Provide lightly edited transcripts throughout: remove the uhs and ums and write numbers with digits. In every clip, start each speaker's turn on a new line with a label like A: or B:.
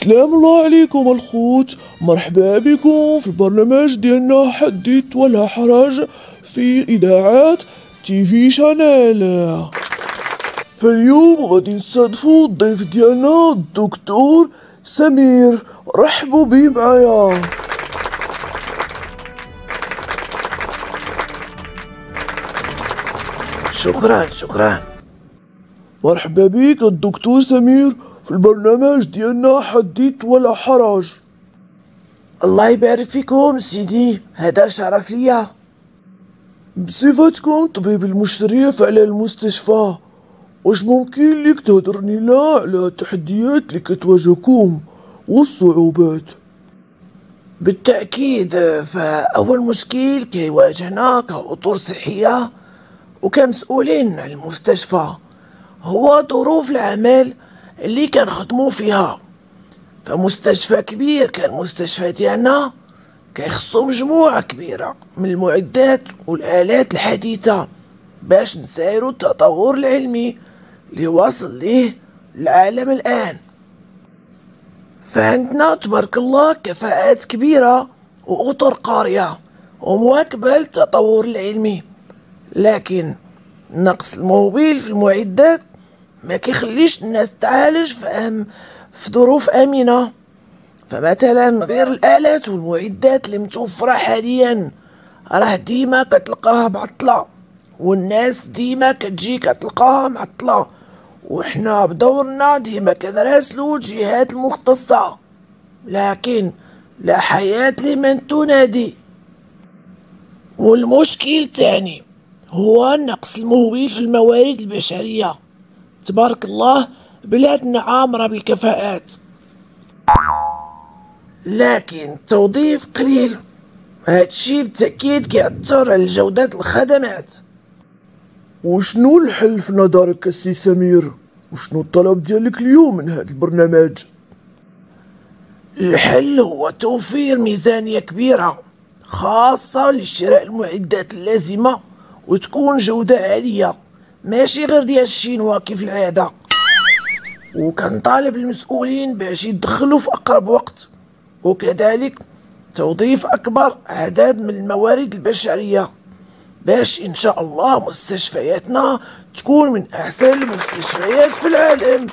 A: سلام الله عليكم الخوت، مرحبا بكم في البرنامج ديالنا حدث ولا حرج في إذاعات TV شانيل. فاليوم غادي نستضيفو الضيف ديالنا الدكتور سمير، رحبوا بيه معايا.
B: شكرا.
A: مرحبا بك الدكتور سمير في البرنامج ديالنا حدث ولا حرج.
B: الله يبارك فيكم سيدي، هذا شرف ليا.
A: بصفتكم طبيب المشرف على المستشفى، واش ممكن ليك تهضرني لنا على التحديات اللي كتواجهكم والصعوبات؟
B: بالتأكيد، فأول مشكل كيواجهنا كأطر صحية وكمسؤولين على المستشفى هو ظروف العمل اللي كنخدمو فيها. فمستشفى كبير كالمستشفى ديالنا كيخصو مجموعة كبيرة من المعدات والآلات الحديثة باش نسايرو التطور العلمي اللي واصل ليه العالم الآن. فعندنا تبارك الله كفاءات كبيرة وأطر قارية ومواكبة للتطور العلمي، لكن نقص الموبيل في المعدات ما كيخليش الناس تعالج في ظروف آمنة. فمثلا غير الآلات والمعدات اللي متوفرة حاليا راه ديما كتلقاها معطلة، والناس ديما كتجي كتلقاها معطلة، وحنا بدورنا ديما كنراسلو الجهات المختصة، لكن لا حياة لمن تنادي. والمشكل الثاني هو نقص الموبيل في الموارد البشرية. تبارك الله بلادنا عامرة بالكفاءات، لكن التوظيف قليل. هادشي بالتأكيد كيأثر على جودة الخدمات.
A: وشنو الحل في نظرك السي سمير؟ وشنو الطلب ديالك اليوم من هذا البرنامج؟
B: الحل هو توفير ميزانية كبيرة خاصة لشراء المعدات اللازمة وتكون جودة عالية، ماشي غير ديال الشينوا كيف العادة. وكنطالب المسؤولين باش يدخلوا في أقرب وقت، وكذلك توظيف أكبر عدد من الموارد البشرية باش إن شاء الله مستشفياتنا تكون من أحسن المستشفيات في العالم.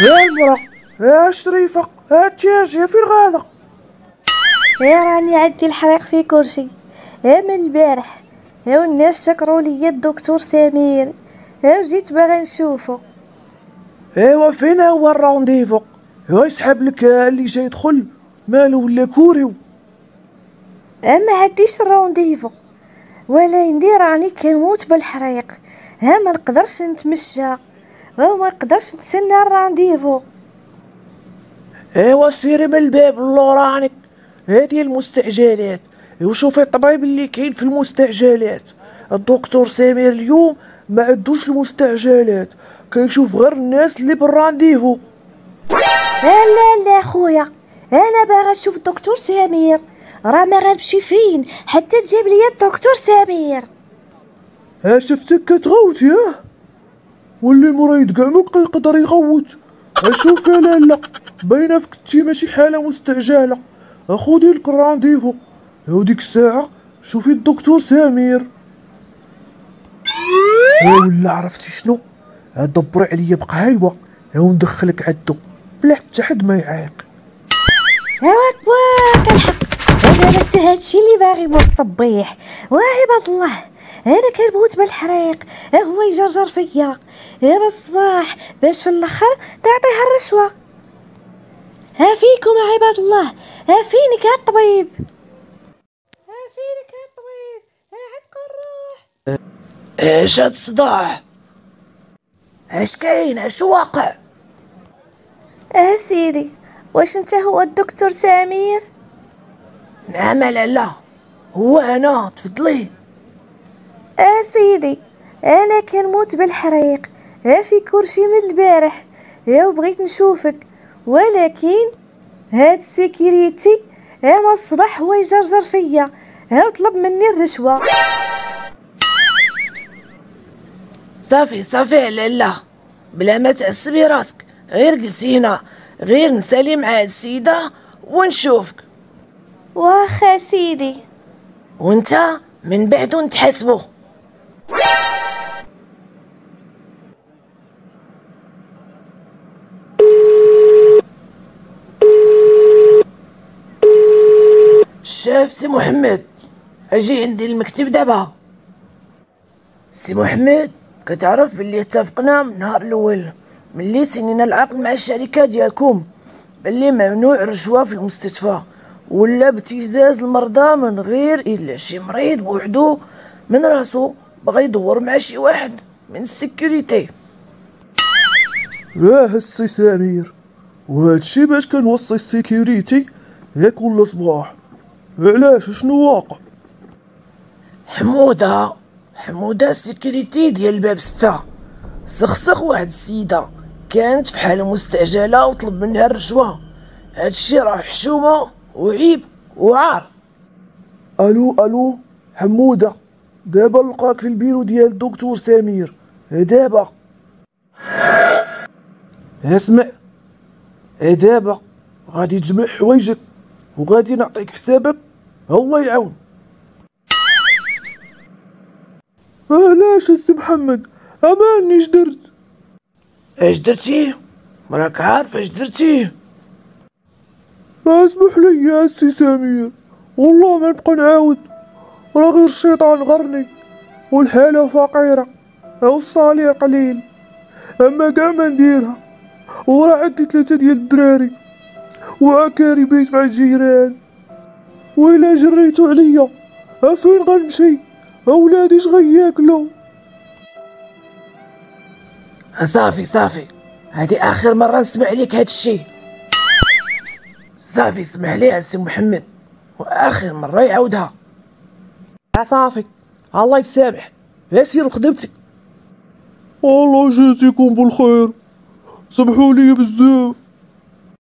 A: يا المرأة، يا شريفة، يا الدجاج، يا فين غادا؟
C: يا راني عندي الحريق في كلشي، يا من البارح، يا والناس شكروا لي الدكتور سمير، يا جيت باغي نشوفو.
A: ايوا فين هو الرونديفو؟ يا يسحب لك اللي جاي يدخل مالو ولا كوريو؟
C: ما عنديش الرونديفو، ولا ندير راني كنموت بالحريق، ما نقدرش نتمشى وما نقدرش نتسنى الرونديفو.
B: ايوا سيري من الباب اللوراني، هذه المستعجلات. وشوفي الطبيب اللي كاين في المستعجلات. الدكتور سمير اليوم ما عندوش المستعجلات، كيشوف غير الناس اللي بالرانديفو.
C: لا خويا، انا باغا نشوف الدكتور سمير، راه ما غنمشي فين حتى تجيب لي الدكتور سمير.
A: شفتك كتغوتي؟ واللي مريض كاع ما كيقدر يغوت. شوفي لالا، باينه فيك انتي ماشي حاله مستعجله، خدي لك الرانديفو، وديك الساعه شوفي الدكتور سمير. ولا عرفتي شنو؟ دبري عليا بقهيوه وندخلك عدو بلا حتى حد ما يعاق.
C: واك الحق، انا حتى هادشي اللي باغي بو الصبيح. وعباد الله، انا كنموت بالحريق، هو يجرجر فيا بالصباح باش في الاخر نعطيها الرشوه. ها فيكم عباد الله، ها فينك يا الطبيب، عتق الروح.
B: ايش هاد الصداع؟ اش كاين؟ اش واقع؟
C: سيدي، واش انت هو الدكتور سمير؟
B: نعم لالا، هو انا، تفضلي.
C: سيدي، انا كنموت بالحريق، في كرشي من البارح، وبغيت نشوفك، ولكن هاد السيكيريتي ما الصباح هو يجرجر فيا، طلب مني الرشوه.
B: صافي لالا، بلا ما تعصبي راسك، غير جلسي هنا، غير نسالي مع هاد السيدة ونشوفك.
C: واخا سيدي.
B: وانت من بعد نتحاسبو. شاف سي محمد، اجي عندي المكتب دابا. سي محمد، كتعرف بلي اتفقنا من النهار الاول ملي سنينا العقد مع الشركه ديالكم بلي ممنوع الرشوه في المستشفى ولا ابتزاز المرضى من غير الا شي مريض بوحدو من راسو بغى يدور مع شي واحد من السيكوريتي.
A: السي سمير، وهادشي باش كنوصي السيكوريتي غير كل صباح. علاش؟ شنو واقع؟
B: حمودة السيكوريتي ديال الباب 6 سخسخ واحد السيدة كانت في حالة مستعجلة وطلب منها الرشوة. هادشي راه حشومة وعيب وعار.
A: الو حمودة، دابا نلقاك في البيرو ديال الدكتور سمير دابا. اسمع، دابا غادي تجمع حوايجك وغادي نعطيك حسابك، الله يعاون. علاش السي محمد؟ اماني اش درت؟
B: اش درتي؟ راك عارف اش درتي؟
A: اسمح لي يا السي سمير، والله ما نبقى نعاود، راه غير الشيطان غرني والحالة فقيرة والصالير قليل، اما كاع ما نديرها. وراه عندي 3 ديال الدراري وعكاري بيت مع الجيران، وإلا جريتو عليا فين غنمشي؟ اولادي اش غياكلو؟
B: صافي، هادي اخر مرة نسمع ليك هادشي. صافي اسمح لي السي محمد، واخر مرة يعاودها.
A: صافي، الله يسامح، سير خدمتك. الله يجازيكم بالخير، سمحوا لي بزاف.